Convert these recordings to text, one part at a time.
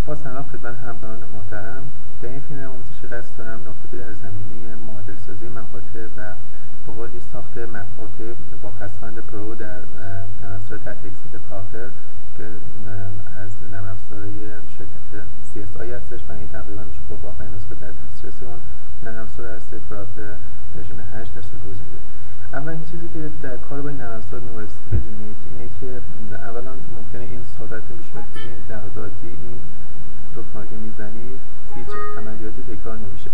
با سلام خدمت همکاران محترم. در این فیلم آموزشی قصد دارم نکاتی در زمینه معادل سازی مقاطع و به قولی ساخت مقاطع با پسوند پرو در نرم افزار تحت اکسل پراپر که از نرم افزارهای شرکت CSI هستش و این تقریبا میشه گفت آخرین نسخه در دسترس اون نرم افزار هستش. پراپر ورژن 8 در سال 2002. اولین چیزی که در کار با این نرم افزار میباید بدونید اینه که اولا ممکنه این سرعت میشه این نهادی این دکمه که میزنید هیچ عملیاتی تکرار نمیشه.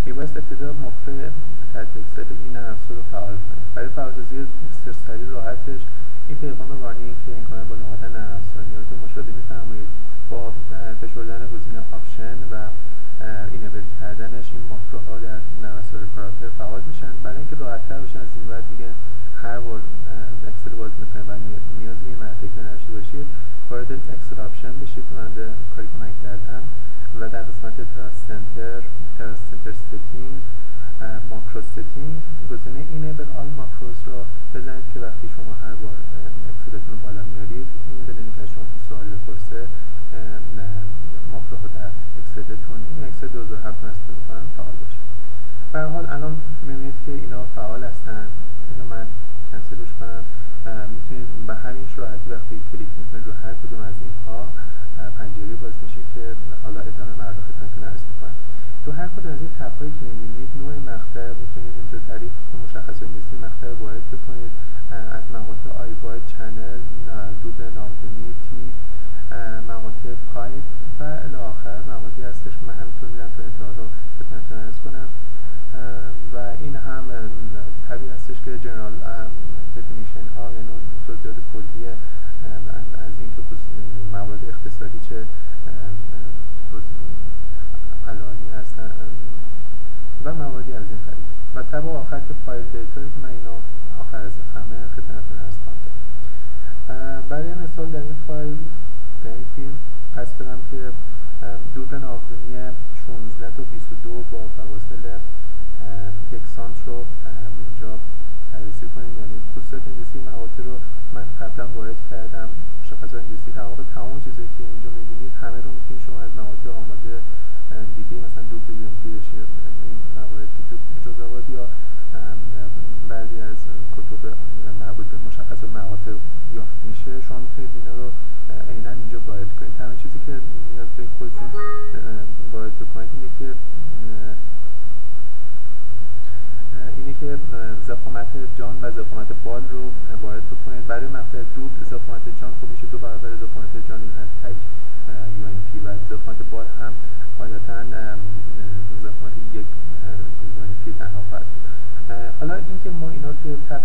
میباید ابتدا مقفل تحت اکسل این نرم افزار رو فعال کنید. برای فعالسازی بسیار سریع راحتش این پیغام وارنینگ که این کار بالا آمدن نرم افزار نیاز به مشاهده میفرمایید با فشردن گزینه آپشن و اینیبل کردنش این ماکروها در نرم افزار پراپر فعال میشن برای اینکه راحت‌تر باشن. از این بعد دیگه هر بار اکسل باز میکنید و نیازی به این تکرار نداشته باشید وارد اکسل آپشن بشید. مانند کاری که من کردم و در قسمت تراس سنتر ستینگ ماکرو ستینگ گزینه اینیبل آل ماکروز رو بزنید که وقتی شما هر بار اکسلتون رو بالا میارید این بدونید که از شما سوال بپرسه ماکروها در اکسلتون این اکسل 2007 استفاده می‌کنم فعال باشه. به هر حال الان می‌بینید که اینا فعال هستن. اینو من کنسلش کنم. میتونید به همین راحتی وقتی کلیک میکنید رو هر کدوم از اینها پنجره باز میشه که حالا ادامه مرد خدمتتون عرض میکنم. تو هر کدوم از این تب هایی که میبینید نوع مقطع میتونید اینجا تعریف مشخص انگلیسی مقطع رو وارد بکنید از مقاطع آی باید، چنل، دوبل نامدونی، تی، مقاطع پایپ و الی آخر مقاطعی هستش که من همینطور میرم تا انتها رو خدمتتون عرض کنم. و این هم تبی هستش که جنرال دفینیشن ها یعنی توضیحات کلیه از اینکه موارد اختصاری چه علائمی هستن و مواردی از این قبیل و تب آخر که فایل دیتا که من اینو آخر از همه خدمتتون عرض خواهم کرد. برای مثال در این فایل در این فیلم قصد دارم که دوبل ناودونی 16 تا 22 با فواصل یک سانت رو اینجا بررسی کنیم. یعنی خصوصیات هندسی مقاطع رو من قبلا وارد کردم. مشخصات هندسی در واقع تمام چیزایی که اینجا می‌بینید همه رو میتونید شما از مقاطع آماده دیگه مثلا دوبل UMP داشتید این موارد که تو جزئیات یا بعضی از کتب مربوط به مشخصات مقاطع یافت میشه شما میتونید اینا رو عیناً اینجا وارد کنید. تنها چیزی که نیاز به خودتون وارد بکنید اینه که ضخامت جان و ضخامت بال رو وارد بکنید. برای مقطع دوبل ضخامت جان خب میشه 2 برابر ضخامت جان این تک UMP و ضخامت بال هم قاعدتاً ضخامت یک UMP تنها خواهد بود. حالا اینکه ما اینا رو توی تب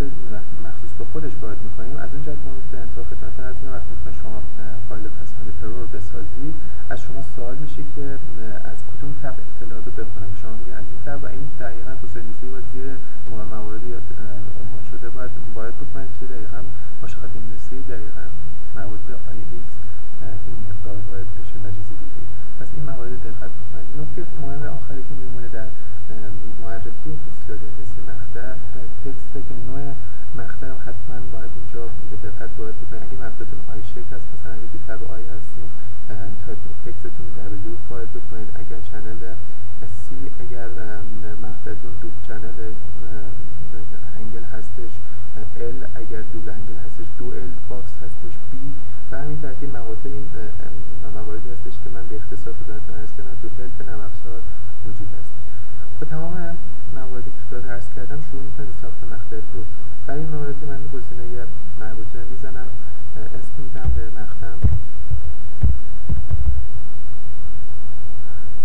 مخصوص به خودش وارد می‌کنیم از اون جهت ما به انتها خدمتتون عرض می‌کنم وقتی می‌خواید شما فایل پسوند پرو رو بسازید از شما سوال میشه که از کدوم تب اطلاعات رو بخونم. شما میگید از این تب و این دقیقاً خصوصیت هندسی باید زیر مواردی عنوان شده باید وارد بکنید که دقیقاً مشخصات هندسی دقیقاً مربوط به IX این مقدار وارد بشه نه چیز دیگه. پس این موارد دقت بکنید. نکته مهم آخری که میمونه در معرفی خصوصیات هندسی مقطع تکسته که نوع مقطع رو حتما باید اینجا به دقت وارد بکنید. اگه مقطعتون آی شکل هست مثلا اگه تو تب آی هستین تایپ تکستتون دبلیو وارد بکنید. اگر چنل سی اگر مقطعتون دوبل چنل انگل هستش ال اگر دوبل انگل هستش 2L باکس هستش B و همین ترتیب مقاطع این مواردی هستش که من به اختصار خدمتتون عرض کردم تو هلپ نرم افزار وجود هست. با تمام مواردی که خدمتتون عرض کردم شروع می‌کنیم به ساخت مقطع پرو. برای این موارد من گزینه مربوطه رو میزنم اسم میدم به مقطعم.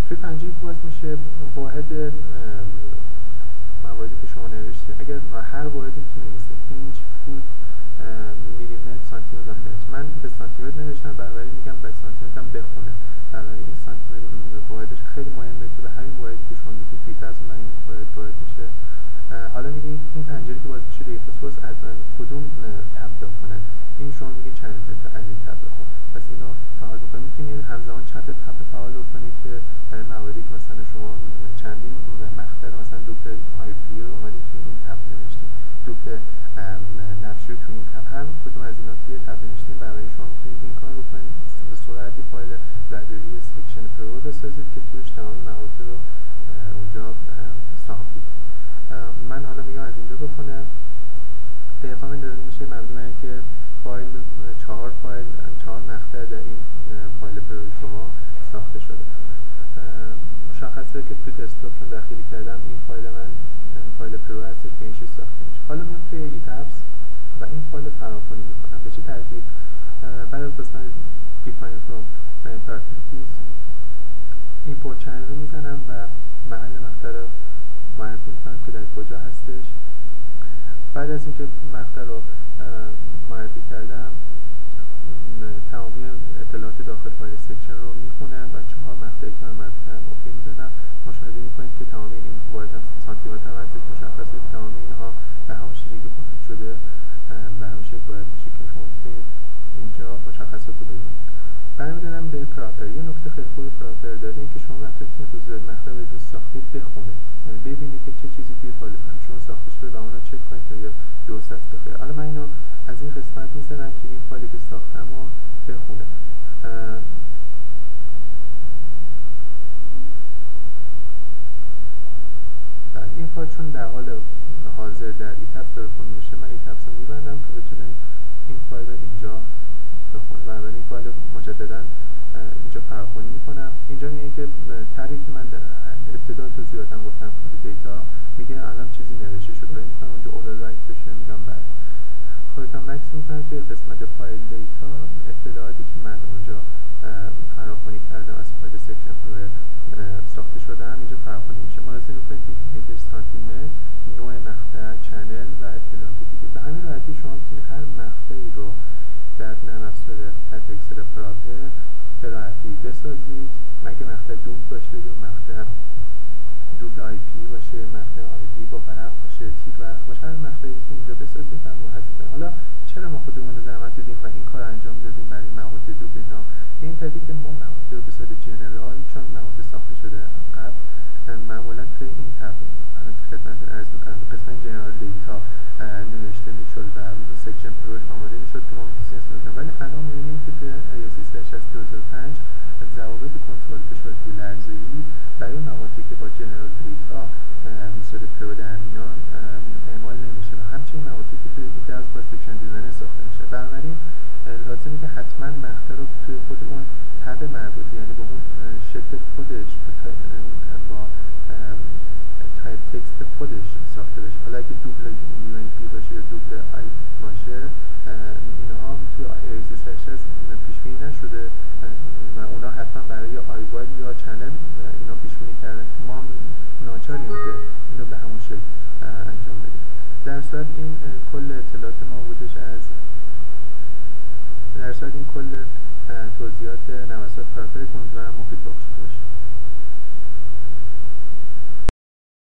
توی پنجره که باز میشه واحد مواردی که شما نوشتید اگر هر واحدی میتونید بنویسید اینچ فوت میلیمتر سانتیمتر و متر. من به سانتیمتر نوشتم بنابراین میگم به سانتیمتر هم بخونه. بنابراین این سانتیمتر واحدش خیلی مهمه که به همین واحدی که شما میگید فیت از من این واحد وارد میشه. حالا میگید این پنجره که باز میشه دیتا سورس از کدوم تب بخونه. این شما میگید چنل دیتا از این تب بخونه. پس اینو فعال بکنید. میتونید همزمان چند تا تب فعال بکنید که برای مواردی که مثلا شما چندین مقطع مثلا دوبل آی پی رو اومدید توی این تب نوشتید دوبل نبشی رو تو این تب، هر کدوم از اینا توی تب نوشتیم. برای شما میتونید این کار رو کنید، به سرعت فایل لایبرری سکشن پرو بسازید که توش تمام مواد رو اونجا ساختید. من حالا میگم از اینجا بخونم. پیغام داده میشه مبنی بر اینکه فایل 4 مقطع در این فایل پرو شما ساخته شده. مشخصه که توی دسکتاپشون ذخیره کردم. این فایل من فایل پرو هستش که این شکل ساخته میشه. حالا میام توی ایتپس و این فایل رو فراخوانی میکنم. به چه ترتیب؟ بعد از قسمت define from properties import channel رو میزنم و محل مقطع رو معرفی میکنم که در کجا هستش. بعد از اینکه مقطع رو معرفی کردم، تمامی اطلاعات داخل فایل سکشن رو میخونم و 4 مقطعی که من معرفی کردم اوکی میزنم. مشاهده میکنید که تمامی این وارد سانتی متر هم هستش. مشخصه که تمامی اینها به همون شکلی که وارد شده به همون شکل وارد میشه که شما میتونید اینجا مشخصات رو ببینید. برمیگردم به پراپر. یه نکته خیلی خوبی پراپر داره این که شما وقتی میتونید خصوصیات مقطع رو ساختید بخونید، یعنی ببینید که چه چیزی توی فایل شما ساخته شده و اونو چک کنید که درست است یا غیر. حالا من اینو از این قسمت میذارم که این فایلی که ساختم رو بخونه. بعد این فایل چون در حال حاضر در ایتپس داره خونده میشه، من ایتپس رو میبندم که بتونه این فایل رو اینجا بخونه. بنابراین این فایل مجددا اینجا فراخوانی میکنم. اینجا میگه که تبی که من در ابتدا توضیحاتم گفتم فایل دیتا میگه الان چیزی نوشته شده، آیا میتونم اونجا اورایت بشه؟ میگم بله. خودم مکس میکنم توی قسمت فایل دیتا اطلاعاتی که من اونجا فراخوانی کردم از فایل سکشن رو ساخته شدم اینجا فراخوانی میشه. ملاحظه میکنید که یونیت سانتی متر، نوع مقطع، چنل و اطلاعات دیگه. به همین راحتی شما میتونید هر مقطعی رو در نرم افزار تحت اکسل پراپر به راحتی بسازید، مگه مقطع دوبل باشه یا مقطع دوبل آی پی باشه، مقطع آی پی با ورق باشه، تیر ورق باشه، هر مقطعی که اینجا بسازید و راحتی کنید. حالا چرا ما خودمون زحمت دیدیم و این کار انجام دادیم برای مواد دوبل اینا؟ این تدید که ما مواد رو به صورت جنرال، چون مواد ساخته شده قبل معمولا توی این تب الان که خدمتتون عرض می‌کنم قسمت جنرال دیتا نوشته میشد و سکشن پروش آماده میشد که ما می‌تونستیم استفاده کنیم. ولی الان می‌بینیم که توی ISO 360/2005 ضوابط کنترل فشردگی لرزه‌ای برای مواردی که با جنرال دیتا مثل پرو در میان اعمال نمیشه و همچنین مواردی که توی ایترز با سکشن دیزاین ساخته میشه. بنابراین لازمه که حتما مقطع رو توی خود اون تب مربوطه، یعنی با اون شکل خودش با تایپ تکست خودش ساخته بشه. حالا اگه دوبل UNP باشه یا دوبل آی باشه، اینها توی ISO 360 پیش بینی نشده و اونا حتما برای آیوال یا چنل اینا پیش بینی کردن که ما ناچاریم که اینو به همون شکل انجام بدیم. در صورت این کل اطلاعات ما بودش از توضیحات نوسط پراپر که امیدوارم مفید